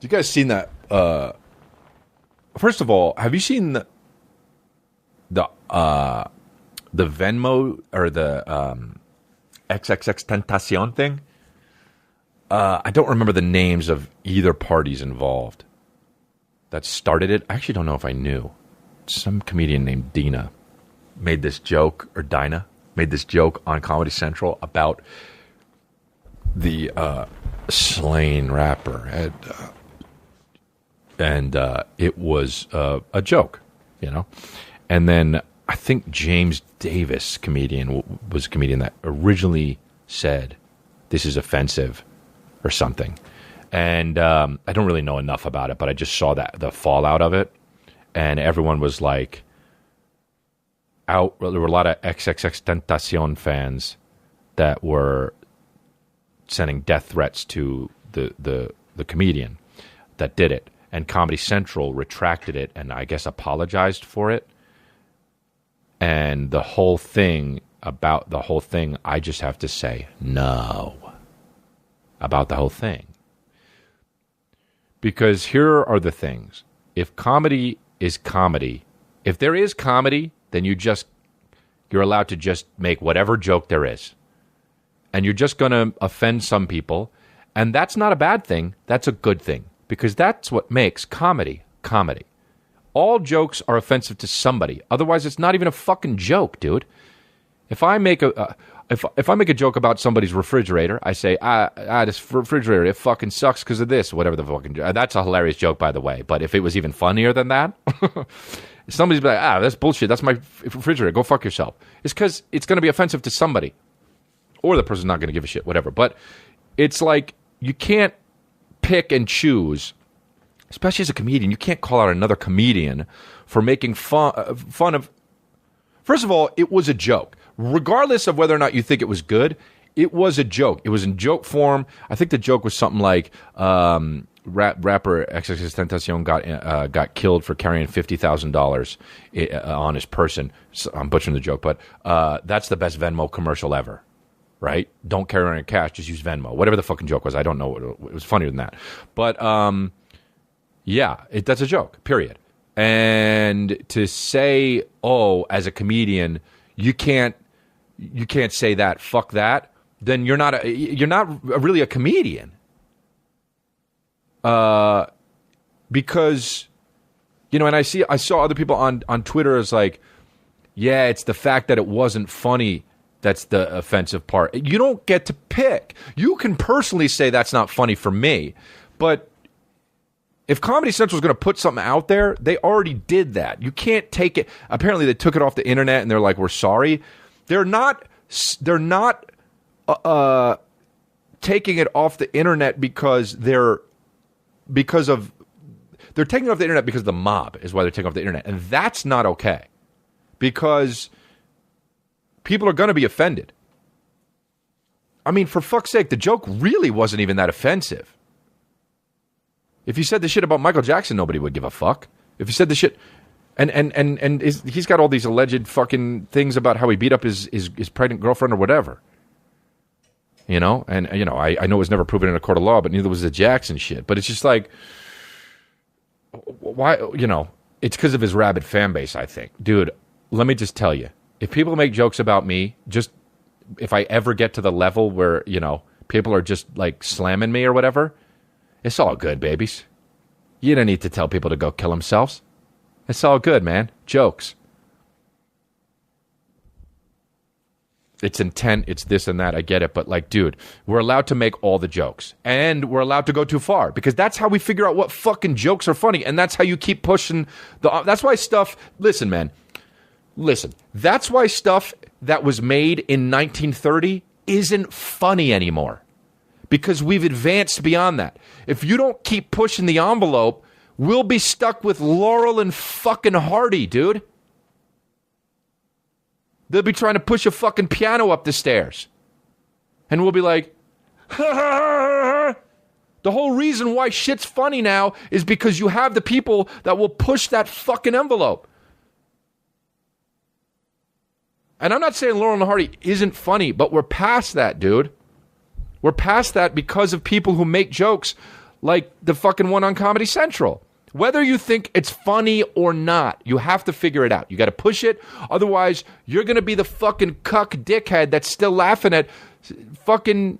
You guys seen that? First of all, have you seen the Venmo or the XXXTentacion thing? I don't remember the names of either parties involved that started it. I actually don't know if I knew. Some comedian named Dina made this joke, or Dina made this joke on Comedy Central about the slain rapper. And it was a joke, you know? And then I think James Davis, was a comedian that originally said, this is offensive or something. And I don't really know enough about it, but I just saw that the fallout of it. And everyone was like, out. There were a lot of XXXTentacion fans that were sending death threats to the comedian that did it. And Comedy Central retracted it and I guess apologized for it. And the whole thing, I just have to say no about the whole thing. Because here are the things. If comedy is comedy, if there is comedy, then you're allowed to just make whatever joke there is. And you're just going to offend some people. And that's not a bad thing. That's a good thing. Because that's what makes comedy comedy. All jokes are offensive to somebody. Otherwise, it's not even a fucking joke, dude. If I make a joke about somebody's refrigerator, I say, this refrigerator, it fucking sucks because of this, whatever the fucking... That's a hilarious joke, by the way. But if it was even funnier than that, somebody's like, that's bullshit. That's my refrigerator. Go fuck yourself. It's because it's going to be offensive to somebody. Or the person's not going to give a shit, whatever. But it's like, you can't pick and choose, especially as a comedian. You can't call out another comedian for making fun of... First of all, it was a joke. Regardless of whether or not you think it was good, it was a joke. It was in joke form. I think the joke was something like rapper XXXTentacion got killed for carrying $50,000 on his person. So I'm butchering the joke, but that's the best Venmo commercial ever, right? Don't carry around cash, just use Venmo. Whatever the fucking joke was, I don't know. It was funnier than that. But that's a joke, period. And to say, as a comedian, you can't say that, fuck that, then you're not really a comedian. Because, and I saw other people on Twitter as like, yeah, it's the fact that it wasn't funny that's the offensive part. You don't get to pick. You can personally say that's not funny for me, but if Comedy Central is going to put something out there, they already did that. You can't take it. Apparently, they took it off the internet and they're like, "We're sorry." They're not taking it off the internet because they're taking it off the internet because of the mob is why they're taking it off the internet, and that's not okay because people are going to be offended. I mean, for fuck's sake, the joke really wasn't even that offensive. If you said the shit about Michael Jackson, nobody would give a fuck. If you said the shit, and he's got all these alleged fucking things about how he beat up his pregnant girlfriend or whatever. I know it was never proven in a court of law, but neither was the Jackson shit. But it's just like, why? It's because of his rabid fan base, I think. Dude, let me just tell you, if people make jokes about me, if I ever get to the level where, people are just like slamming me or whatever, it's all good, babies. You don't need to tell people to go kill themselves. It's all good, man. Jokes. It's intent, it's this and that, I get it. But like, dude, we're allowed to make all the jokes. And we're allowed to go too far. Because that's how we figure out what fucking jokes are funny. And that's how you keep pushing that's why stuff... Listen, man. Listen. That's why stuff that was made in 1930 isn't funny anymore. Because we've advanced beyond that. If you don't keep pushing the envelope, we'll be stuck with Laurel and fucking Hardy, dude. They'll be trying to push a fucking piano up the stairs. And we'll be like, ha, ha, ha, ha. The whole reason why shit's funny now is because you have the people that will push that fucking envelope. And I'm not saying Laurel and Hardy isn't funny, but we're past that, dude. We're past that because of people who make jokes like the fucking one on Comedy Central. Whether you think it's funny or not, you have to figure it out. You got to push it. Otherwise, you're going to be the fucking cuck dickhead that's still laughing at fucking,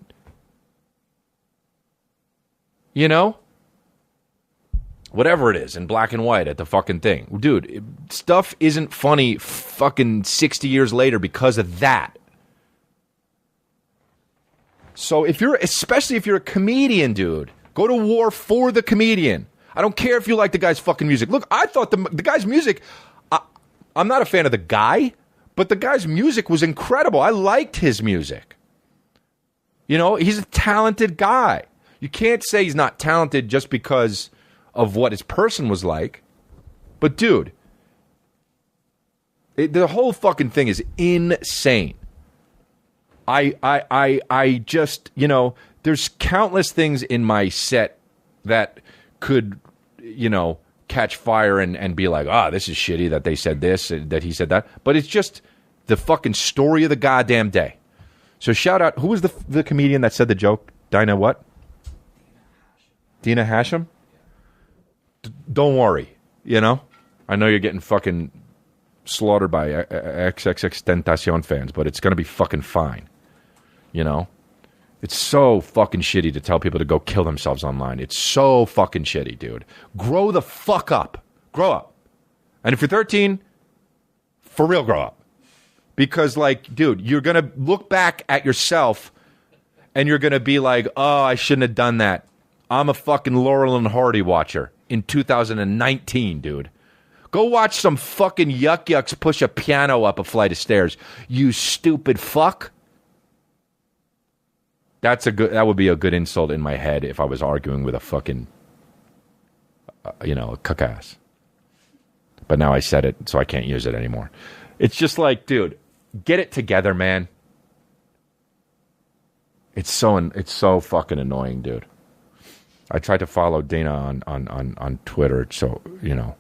you know, whatever it is in black and white at the fucking thing. Dude, stuff isn't funny fucking 60 years later because of that. So especially if you're a comedian, dude, go to war for the comedian. I don't care if you like the guy's fucking music. Look, I thought the guy's music, I'm not a fan of the guy, but the guy's music was incredible. I liked his music. You know, he's a talented guy. You can't say he's not talented just because of what his person was like. But dude, the whole fucking thing is insane. I just, you know, there's countless things in my set that could, you know, catch fire and be like, this is shitty that they said this, that he said that. But it's just the fucking story of the goddamn day. So shout out, who was the comedian that said the joke? Dina what? Dina Hashem? Don't worry, you know? I know you're getting fucking slaughtered by XXXTentacion fans, but it's going to be fucking fine, you know? It's so fucking shitty to tell people to go kill themselves online. It's so fucking shitty, dude. Grow the fuck up. Grow up. And if you're 13, for real, grow up. Because, like, dude, you're going to look back at yourself and you're going to be like, oh, I shouldn't have done that. I'm a fucking Laurel and Hardy watcher in 2019, dude. Go watch some fucking yucks push a piano up a flight of stairs. You stupid fuck. That would be a good insult in my head if I was arguing with a fucking, you know, a cuck-ass. But now I said it, so I can't use it anymore. It's just like, dude, get it together, man. It's so fucking annoying, dude. I tried to follow Dina on Twitter, so, you know,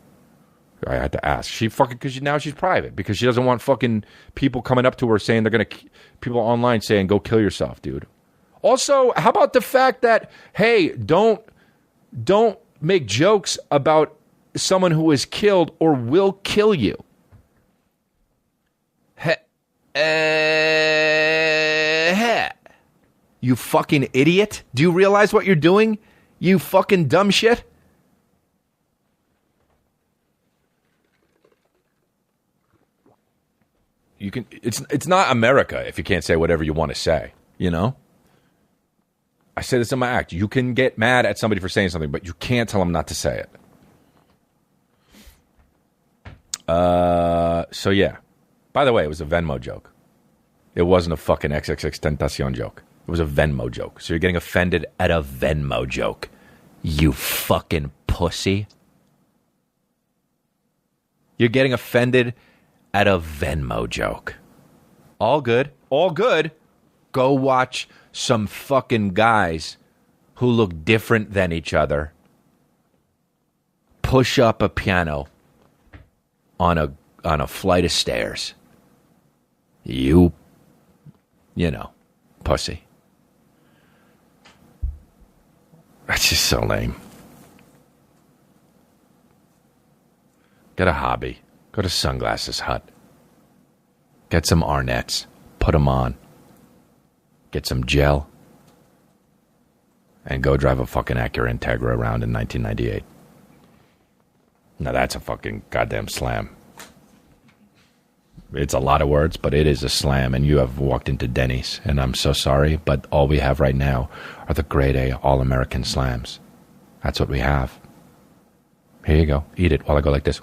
I had to ask. She fucking, because now she's private, because she doesn't want fucking people coming up to her saying people online saying, go kill yourself, dude. Also, how about the fact that, hey, don't make jokes about someone who is killed or will kill you. You fucking idiot. Do you realize what you're doing? You fucking dumb shit. It's not America if you can't say whatever you want to say, you know? I say this in my act. You can get mad at somebody for saying something, but you can't tell them not to say it. So yeah. By the way, it was a Venmo joke. It wasn't a fucking XXXTentacion joke. It was a Venmo joke. So you're getting offended at a Venmo joke. You fucking pussy. You're getting offended at a Venmo joke. All good. All good. Go watch some fucking guys who look different than each other push up a piano on a flight of stairs. You know, pussy. That's just so lame. Get a hobby. Go to Sunglasses Hut. Get some Arnett's. Put them on. Get some gel. And go drive a fucking Acura Integra around in 1998. Now that's a fucking goddamn slam. It's a lot of words, but it is a slam, and you have walked into Denny's, and I'm so sorry, but all we have right now are the grade A All-American slams. That's what we have. Here you go. Eat it while I go like this.